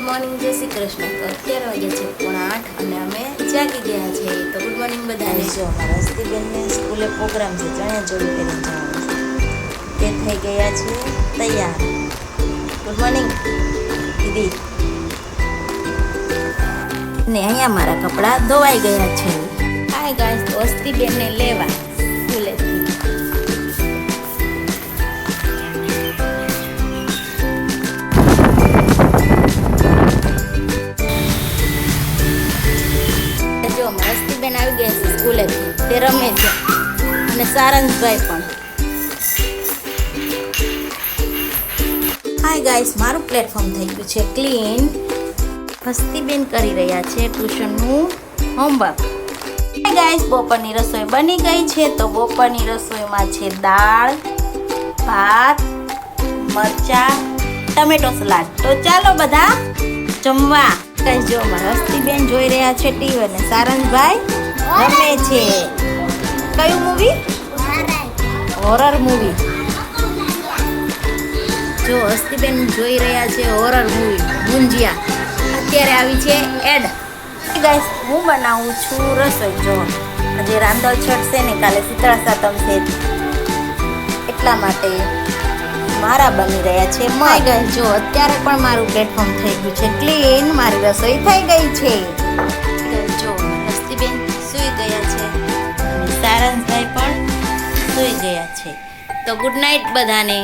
Morning, જય શ્રી કૃષ્ણ. તો અત્યારે વાગ્યા છે 7:30 અને અમે જાગી ગયા છે. તો ગુડ મોર્નિંગ બધાને. જો અમારા હસ્તીબેનને સ્કૂલે પ્રોગ્રામ છે, ચણિયા ચોળી કરીને જવાનું છે. તે થઈ ગયા છે તૈયાર. ગુડ મોર્નિંગ દીદી. ને અહીંયા મારા કપડાં ધોવાઈ ગયા છે. હાય ગાઈસ, તો હસ્તીબેનને લેવા સ્કૂલેથી. હસ્તીબેન આવી ગયા છે સ્કૂલેથી. તે રમે છે અને સારંગભાઈ પણ. હાય ગાઈસ, મારું પ્લેટફોર્મ થઈ ગયું છે ક્લીન. હસ્તીબેન કરી રહ્યા છે ટ્યુશનનું હોમવર્ક. હાય ગાઈસ, બપોરની રસોઈ બની ગઈ છે. તો બપોરની રસોઈમાં છે દાળ, ભાત, મરચાં, ટમેટો સલાડ. તો ચાલો બધા જમવા. ગાઈસ, જો અમારા હસ્તીબેન જોઈ રહ્યા છે ટીવી અને સારંગભાઈ રમે છે. કયું મૂવી? Horror movie. જો હસ્તીબેન જોઈ રહ્યા છે હોરર મૂવી ગુંજિયા. અત્યારે આવી છે એડ. ગાઈસ, હું બનાવું છું રસોઈ. જો આજે રાંધણ છઠ છે ને, કાલે શીતળા સાતમ છે, એટલા માટે મારા બની રહ્યા છે મગ. ગાઈસ, જો અત્યારે પણ મારું પ્લેટફોર્મ થઈ ગયું છે ક્લીન. મારી રસોઈ થઈ ગઈ છે. જો હસ્તીબેન સૂઈ ગયા છે અને સારંગભાઈ પણ સૂઈ ગયા છે. તો ગુડ નાઇટ બધાને.